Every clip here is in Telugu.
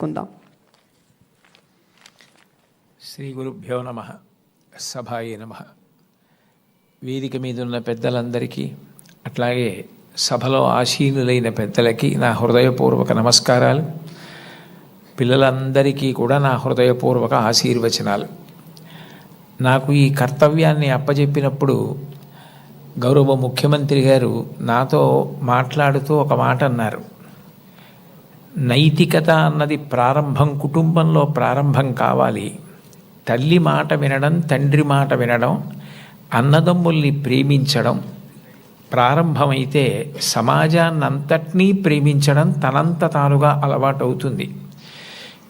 కుందాం. శ్రీ గురుభ్యో నమ. సభాయే నమ. వేదిక మీద ఉన్న పెద్దలందరికీ, అట్లాగే సభలో ఆసీనులైన పెద్దలకి నా హృదయపూర్వక నమస్కారాలు. పిల్లలందరికీ కూడా నా హృదయపూర్వక ఆశీర్వచనాలు. నాకు ఈ కర్తవ్యాన్ని అప్పచెప్పినప్పుడు గౌరవ ముఖ్యమంత్రి గారు నాతో మాట్లాడుతూ ఒక మాట అన్నారు. నైతికత అన్నది ప్రారంభం కుటుంబంలో ప్రారంభం కావాలి. తల్లి మాట వినడం, తండ్రి మాట వినడం, అన్నదమ్ముల్ని ప్రేమించడం ప్రారంభమైతే సమాజాన్నంతటినీ ప్రేమించడం తనంత తానుగా అలవాటవుతుంది.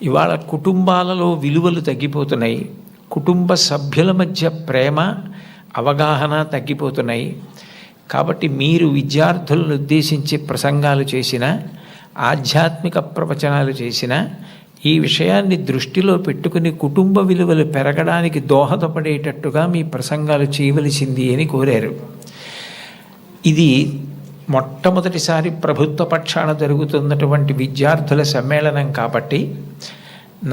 ఇవాళ కుటుంబాలలో విలువలు తగ్గిపోతున్నాయి. కుటుంబ సభ్యుల మధ్య ప్రేమ, అవగాహన తగ్గిపోతున్నాయి. కాబట్టి మీరు విద్యార్థులను ఉద్దేశించి ప్రసంగాలు చేసిన, ఆధ్యాత్మిక ప్రవచనాలు చేసిన ఈ విషయాన్ని దృష్టిలో పెట్టుకుని కుటుంబ విలువలు పెరగడానికి దోహదపడేటట్టుగా మీ ప్రసంగాలు చేయవలసింది అని కోరారు. ఇది మొట్టమొదటిసారి ప్రభుత్వ పక్షాన జరుగుతున్నటువంటి విద్యార్థుల సమ్మేళనం కాబట్టి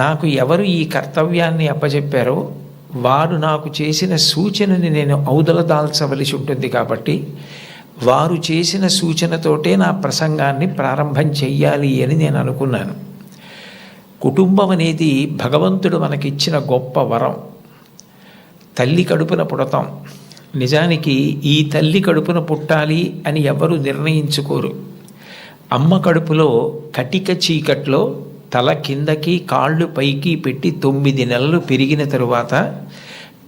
నాకు ఎవరు ఈ కర్తవ్యాన్ని అప్పచెప్పారో వారు నాకు చేసిన సూచనని నేను ఔదల దాల్చవలసి ఉంటుంది. కాబట్టి వారు చేసిన సూచనతోటే నా ప్రసంగాన్ని ప్రారంభం చెయ్యాలి అని నేను అనుకున్నాను. కుటుంబం అనేది భగవంతుడు మనకిచ్చిన గొప్ప వరం. తల్లి కడుపున పుడతాం. నిజానికి ఈ తల్లి కడుపున పుట్టాలి అని ఎవరు నిర్ణయించుకోరు. అమ్మ కడుపులో కటిక చీకట్లో తల కిందకి కాళ్ళు పైకి పెట్టి 9 నెలలు పెరిగిన తరువాత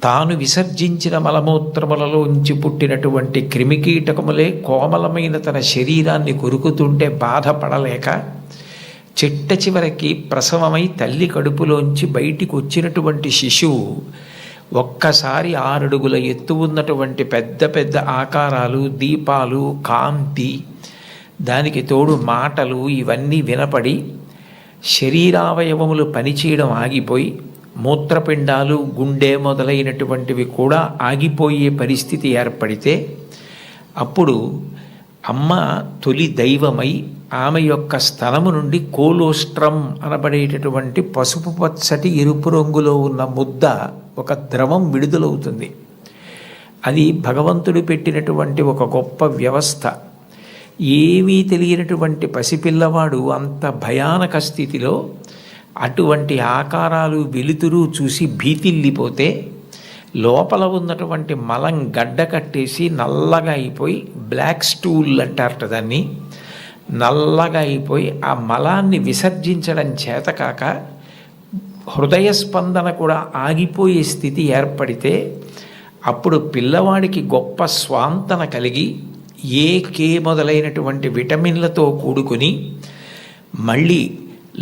తాను విసర్జించిన మలమూత్రములలోంచి పుట్టినటువంటి క్రిమికీటకములే కోమలమైన తన శరీరాన్ని కొరుకుతుంటే బాధపడలేక చిట్ట చివరికి ప్రసవమై తల్లి కడుపులోంచి బయటికి వచ్చినటువంటి శిశువు ఒక్కసారి 6 అడుగుల ఎత్తు ఉన్నటువంటి పెద్ద పెద్ద ఆకారాలు, దీపాలు, కాంతి, దానికి తోడు మాటలు ఇవన్నీ వినపడి శరీరావయవములు పనిచేయడం ఆగిపోయి మూత్రపిండాలు, గుండె మొదలైనటువంటివి కూడా ఆగిపోయే పరిస్థితి ఏర్పడితే అప్పుడు అమ్మ తొలి దైవమై ఆమె యొక్క స్థలము నుండి కోలోస్ట్రమ్ అనబడేటటువంటి పసుపు పచ్చటి ఎరుపు రంగులో ఉన్న ముద్ద, ఒక ద్రవం విడుదలవుతుంది. అది భగవంతుడు పెట్టినటువంటి ఒక గొప్ప వ్యవస్థ. ఏమీ తెలియనటువంటి పసిపిల్లవాడు అంత భయానక స్థితిలో అటువంటి ఆకారాలు, వెలుతురు చూసి భీతిల్లిపోతే లోపల ఉన్నటువంటి మలం గడ్డ కట్టేసి నల్లగా అయిపోయి, బ్లాక్ స్టూల్ అంటారట దాన్ని, నల్లగా అయిపోయి ఆ మలాన్ని విసర్జించడం చేతకాక హృదయ స్పందన కూడా ఆగిపోయే స్థితి ఏర్పడితే అప్పుడు పిల్లవాడికి గొప్ప స్వాంతన కలిగి కే మొదలైనటువంటి విటమిన్లతో కూడుకుని మళ్ళీ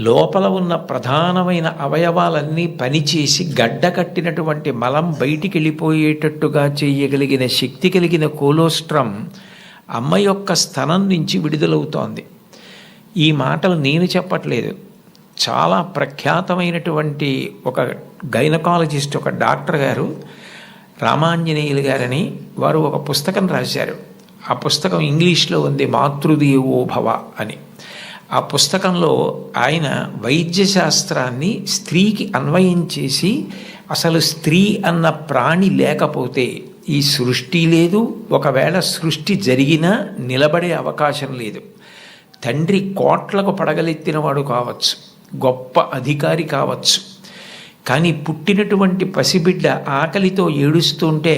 లోపల ఉన్న ప్రధానమైన అవయవాలన్నీ పనిచేసి గడ్డ కట్టినటువంటి మలం బయటికి వెళ్ళిపోయేటట్టుగా చేయగలిగిన శక్తి కలిగిన కోలోస్ట్రమ్ అమ్మ యొక్క స్థనం నుంచి విడుదలవుతోంది. ఈ మాటలు నేను చెప్పట్లేదు. చాలా ప్రఖ్యాతమైనటువంటి ఒక గైనకాలజిస్ట్, ఒక డాక్టర్ గారు, రామాంజనేయులు గారని, వారు ఒక పుస్తకం రాశారు. ఆ పుస్తకం ఇంగ్లీష్లో ఉంది, మాతృదేవో భవ అని. ఆ పుస్తకంలో ఆయన వైద్యశాస్త్రాన్ని స్త్రీకి అన్వయం చేసి అసలు స్త్రీ అన్న ప్రాణి లేకపోతే ఈ సృష్టి లేదు, ఒకవేళ సృష్టి జరిగినా నిలబడే అవకాశం లేదు. తండ్రి కోట్లకు పడగలెత్తినవాడు కావచ్చు, గొప్ప అధికారి కావచ్చు, కానీ పుట్టినటువంటి పసిబిడ్డ ఆకలితో ఏడుస్తుంటే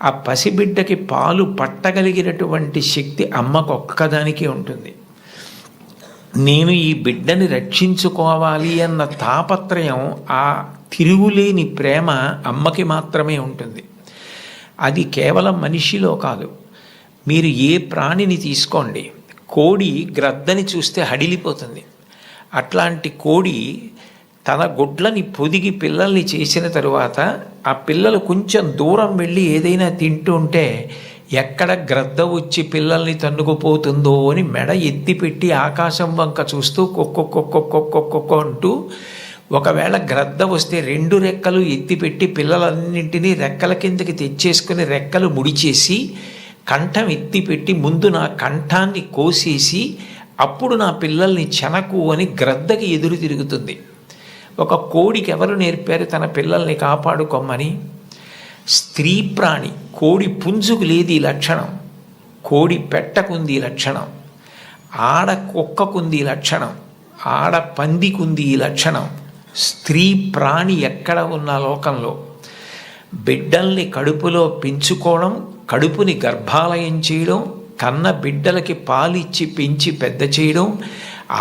ఆ పసిబిడ్డకి పాలు పట్టగలిగినటువంటి శక్తి అమ్మకు ఒక్కదానికే ఉంటుంది. నేను ఈ బిడ్డని రక్షించుకోవాలి అన్న తాపత్రయం, ఆ తిరుగులేని ప్రేమ అమ్మకి మాత్రమే ఉంటుంది. అది కేవలం మనిషిలో కాదు. మీరు ఏ ప్రాణిని తీసుకోండి, కోడి గ్రద్దని చూస్తే హడిలిపోతుంది. అట్లాంటి కోడి తన గుడ్లని పొదిగి పిల్లల్ని చేసిన తరువాత ఆ పిల్లలు కొంచెం దూరం వెళ్ళి ఏదైనా తింటూ ఉంటే ఎక్కడ గ్రద్ద వచ్చి పిల్లల్ని తన్నుకుపోతుందో అని మెడ ఎత్తిపెట్టి ఆకాశం వంక చూస్తూ కొక్కొక్కొక్కొక్కొక్కొక్కొ అంటూ, ఒకవేళ గ్రద్ద వస్తే 2 రెక్కలు ఎత్తిపెట్టి పిల్లలన్నింటినీ రెక్కల కిందకి తెచ్చేసుకుని రెక్కలు ముడిచేసి కంఠం ఎత్తిపెట్టి ముందు నా కంఠాన్ని కోసేసి అప్పుడు నా పిల్లల్ని చెనకు అని గ్రద్దకి ఎదురు తిరుగుతుంది. ఒక కోడికి ఎవరు నేర్పారు తన పిల్లల్ని కాపాడుకోమని? స్త్రీ ప్రాణి. కోడి పుంజుకు లేదు ఈ లక్షణం, కోడి పెట్టకుంది ఈ లక్షణం, ఆడ కుక్కకుంది ఈ లక్షణం, ఆడ పందికుంది ఈ లక్షణం. స్త్రీ ప్రాణి ఎక్కడ ఉన్న లోకంలో బిడ్డల్ని కడుపులో పెంచుకోవడం, కడుపుని గర్భాలయం చేయడం, కన్న బిడ్డలకి పాలిచ్చి పెంచి పెద్ద చేయడం,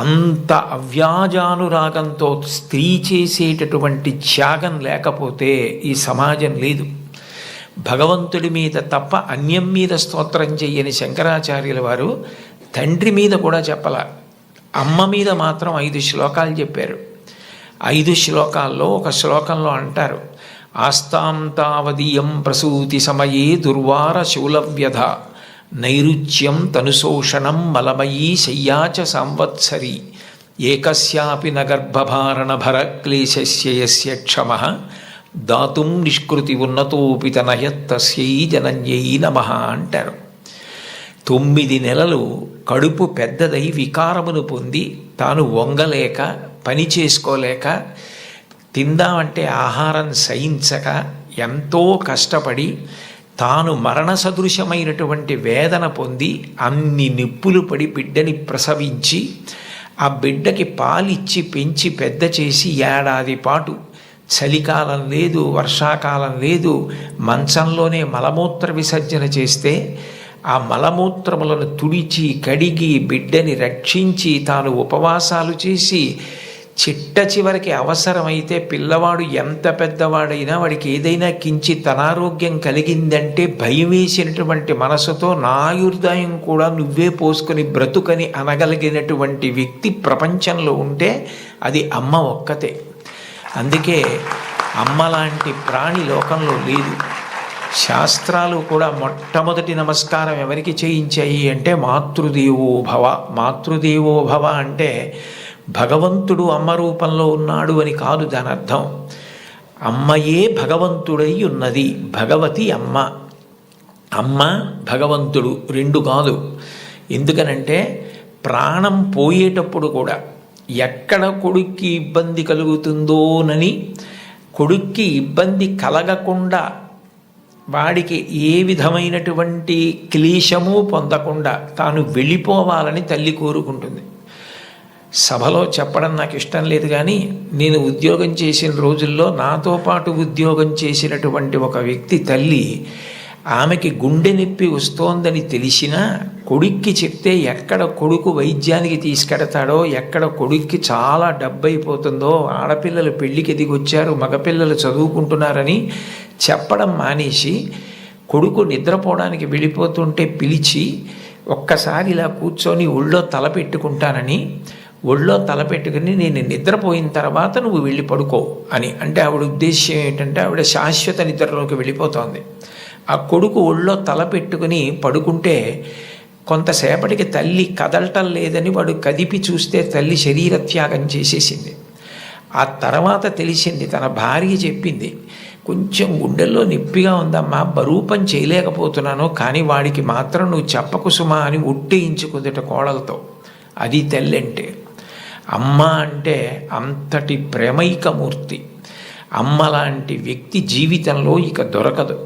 అంత అవ్యాజానురాగంతో స్త్రీ చేసేటటువంటి త్యాగం లేకపోతే ఈ సమాజం లేదు. భగవంతుడి మీద తప్ప అన్యం మీద స్తోత్రం చెయ్యని శంకరాచార్యుల వారు తండ్రి మీద కూడా చెప్పల, అమ్మ మీద మాత్రం 5 శ్లోకాలు చెప్పారు. 5 శ్లోకాల్లో ఒక శ్లోకంలో అంటారు, ఆస్తాం తావదీయం ప్రసూతి సమయే దుర్వార శూలవ్యధ నైరుచ్యం తనుశోషణం మలమయీ శయ్యాచ సంవత్సరి ఏకస్యాపి నగర్భభారణ భరక్లేశస్య యస్య క్షమః దాతుం నిష్కృతి ఉన్నతోపి తనయత్తస్యై జనన్యై నమః అంటారు. 9 నెలలు కడుపు పెద్దదై వికారమును పొంది తాను వంగలేక పని చేసుకోలేక తిందామంటే ఆహారం సహించక ఎంతో కష్టపడి తాను మరణ సదృశమైనటువంటి వేదన పొంది అన్ని నిప్పులు పడి బిడ్డని ప్రసవించి ఆ బిడ్డకి పాలిచ్చి పెంచి పెద్ద చేసి ఏడాది పాటు చలికాలం లేదు, వర్షాకాలం లేదు, మంచంలోనే మలమూత్ర విసర్జన చేస్తే ఆ మలమూత్రములను తుడిచి కడిగి బిడ్డని రక్షించి తాను ఉపవాసాలు చేసి చిట్ట చివరికి అవసరమైతే పిల్లవాడు ఎంత పెద్దవాడైనా వాడికి ఏదైనా కించిత్ అనారోగ్యం కలిగిందంటే భయం వేసినటువంటి మనసుతో నా ఆయుర్దాయం కూడా నువ్వే పోసుకొని బ్రతుకని అనగలిగినటువంటి వ్యక్తి ప్రపంచంలో ఉంటే అది అమ్మ ఒక్కతే. అందుకే అమ్మ లాంటి ప్రాణి లోకంలో లేదు. శాస్త్రాలు కూడా మొట్టమొదటి నమస్కారం ఎవరికి చేయించాయి అంటే మాతృదేవో భవ. మాతృదేవో భవ అంటే భగవంతుడు అమ్మ రూపంలో ఉన్నాడు అని కాదు దాని అర్థం. అమ్మయే భగవంతుడై ఉన్నది, భగవతి అమ్మ. అమ్మ భగవంతుడు 2 కాదు. ఎందుకనంటే ప్రాణం పోయేటప్పుడు కూడా ఎక్కడ కొడుక్కి ఇబ్బంది కలుగుతుందోనని కొడుక్కి ఇబ్బంది కలగకుండా వాడికి ఏ విధమైనటువంటి క్లేశము పొందకుండా తాను వెళ్ళిపోవాలని తల్లి కోరుకుంటుంది. సభలో చెప్పడం నాకు ఇష్టం లేదు, కానీ నేను ఉద్యోగం చేసిన రోజుల్లో నాతో పాటు ఉద్యోగం చేసినటువంటి ఒక వ్యక్తి తల్లి, ఆమెకి గుండె నొప్పి వస్తోందని తెలిసినా కొడుక్కి చెప్తే ఎక్కడ కొడుకు వైద్యానికి తీసుకెడతాడో, ఎక్కడ కొడుక్కి చాలా డబ్బైపోతుందో, ఆడపిల్లలు పెళ్ళికి ఎదిగొచ్చారు, మగపిల్లలు చదువుకుంటున్నారని చెప్పడం మానేసి కొడుకు నిద్రపోవడానికి వెళ్ళిపోతుంటే పిలిచి ఒక్కసారి ఇలా కూర్చొని ఒళ్ళో తలపెట్టుకుంటానని, ఒళ్ళో తలపెట్టుకుని నేను నిద్రపోయిన తర్వాత నువ్వు వెళ్ళి పడుకో అని అంటే ఆవిడ ఉద్దేశ్యం ఏంటంటే ఆవిడ శాశ్వత నిద్రలోకి వెళ్ళిపోతోంది. ఆ కొడుకు ఒళ్ళో తలపెట్టుకుని పడుకుంటే కొంతసేపటికి తల్లి కదలటం లేదని వాడు కదిపి చూస్తే తల్లి శరీర త్యాగం చేసేసింది. ఆ తర్వాత తెలిసింది, తన భార్య చెప్పింది, కొంచెం గుండెల్లో నొప్పిగా ఉందమ్మా, బరువు పని చేయలేకపోతున్నాను, కానీ వాడికి మాత్రం నువ్వు చెప్పకు సుమా అని ఒట్టేయించుకుందట కోడలతో. అది తల్లి అంటే. అమ్మ అంటే అంతటి ప్రేమైకమూర్తి. అమ్మ లాంటి వ్యక్తి జీవితంలో ఇక దొరకదు.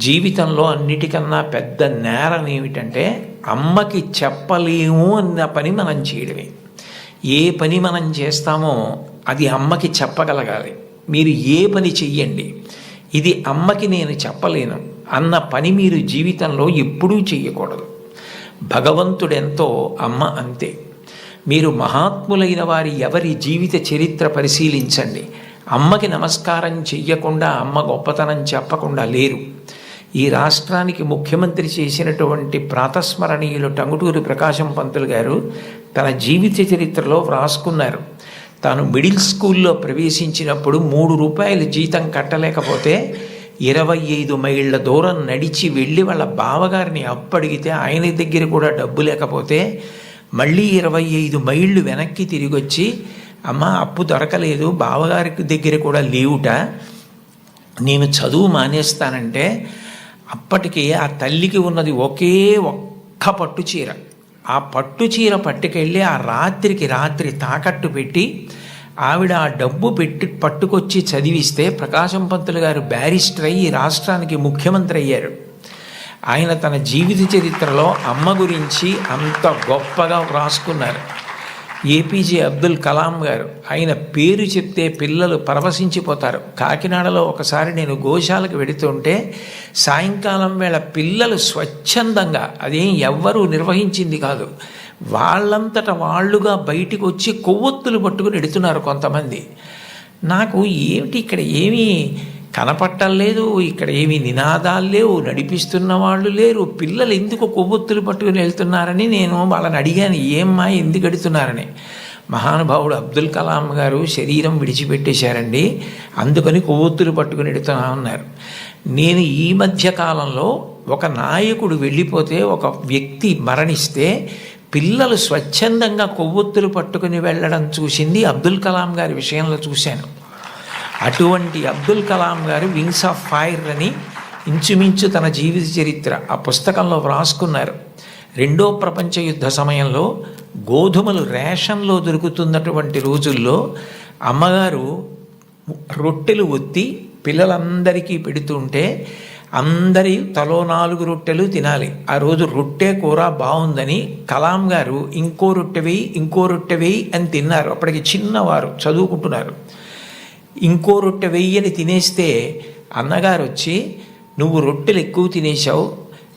జీవితంలో అన్నిటికన్నా పెద్ద నేరం ఏమిటంటే అమ్మకి చెప్పలేము అన్న పని మనం చేయడమే. ఏ పని మనం చేస్తామో అది అమ్మకి చెప్పగలగాలి. మీరు ఏ పని చెయ్యండి, ఇది అమ్మకి నేను చెప్పలేను అన్న పని మీరు జీవితంలో ఎప్పుడూ చెయ్యకూడదు. భగవంతుడెంతో అమ్మ అంతే. మీరు మహాత్ములైన వారి ఎవరి జీవిత చరిత్ర పరిశీలించండి, అమ్మకి నమస్కారం చెయ్యకుండా అమ్మ గొప్పతనం చెప్పకుండా లేరు. ఈ రాష్ట్రానికి ముఖ్యమంత్రి చేసినటువంటి ప్రాతస్మరణీయులు టంగుటూరి ప్రకాశం పంతులు గారు తన జీవిత చరిత్రలో వ్రాసుకున్నారు. తాను మిడిల్ స్కూల్లో ప్రవేశించినప్పుడు 3 రూపాయలు జీతం కట్టలేకపోతే 25 మైళ్ళ దూరం నడిచి వెళ్ళి వాళ్ళ బావగారిని అప్పడిగితే ఆయన దగ్గర కూడా డబ్బు లేకపోతే మళ్ళీ 25 మైళ్ళు వెనక్కి తిరిగి వచ్చి, అమ్మ అప్పు దొరకలేదు, బావగారికి దగ్గర కూడా లేవుట, నేను చదువు మానేస్తానంటే అప్పటికి ఆ తల్లికి ఉన్నది ఒకే ఒక్క పట్టు చీర. ఆ పట్టు చీర పట్టుకెళ్ళి ఆ రాత్రికి రాత్రి తాకట్టు పెట్టి ఆవిడ ఆ డబ్బు పట్టుకొచ్చి చదివిస్తే ప్రకాశం పంతులు గారు బ్యారిస్టర్ అయ్యి రాష్ట్రానికి ముఖ్యమంత్రి అయ్యారు. ఆయన తన జీవిత చరిత్రలో అమ్మ గురించి అంత గొప్పగా రాసుకున్నారు. ఏపీజే అబ్దుల్ కలాం గారు, ఆయన పేరు చెప్తే పిల్లలు పరవశించిపోతారు. కాకినాడలో ఒకసారి నేను గోశాలకు వెడుతుంటే సాయంకాలం వేళ పిల్లలు స్వచ్ఛందంగా, అదేం ఎవ్వరూ నిర్వహించింది కాదు, వాళ్ళంతట వాళ్ళుగా బయటికి వచ్చి కొవ్వొత్తులు పట్టుకుని ఎడుతున్నారు కొంతమంది. నాకు ఏమిటి ఇక్కడ ఏమీ కనపట్టలేదు, ఇక్కడ ఏమీ నినాదాలు లేవు, నడిపిస్తున్న వాళ్ళు లేరు, పిల్లలు ఎందుకు కొవ్వొత్తులు పట్టుకుని వెళ్తున్నారని నేను వాళ్ళని అడిగాను, ఏమ్మా ఎందుకు ఎడుతున్నారని. మహానుభావుడు అబ్దుల్ కలాం గారు శరీరం విడిచిపెట్టేశారండి, అందుకని కొవ్వొత్తులు పట్టుకుని ఎడుతున్నా ఉన్నారు. నేను ఈ మధ్య కాలంలో ఒక నాయకుడు వెళ్ళిపోతే, ఒక వ్యక్తి మరణిస్తే పిల్లలు స్వచ్ఛందంగా కొవ్వొత్తులు పట్టుకుని వెళ్ళడం చూసింది అబ్దుల్ కలాం గారి విషయంలో చూశాను. అటువంటి అబ్దుల్ కలాం గారు వింగ్స్ ఆఫ్ ఫైర్ అని ఇంచుమించు తన జీవిత చరిత్ర ఆ పుస్తకంలో వ్రాసుకున్నారు. 2వ ప్రపంచ యుద్ధ సమయంలో గోధుమలు రేషన్లో దొరుకుతున్నటువంటి రోజుల్లో అమ్మగారు రొట్టెలు ఒత్తి పిల్లలందరికీ పెడుతుంటే అందరి తలో 4 రొట్టెలు తినాలి. ఆ రోజు రొట్టె కూర బాగుందని కలాం గారు ఇంకో రొట్టె వేయి అని తిన్నారు. అప్పటికి చిన్నవారు చదువుకుంటున్నారు. ఇంకో రొట్టె వెయ్యని తినేస్తే అన్నగారు వచ్చి, నువ్వు రొట్టెలు ఎక్కువ తినేశావు,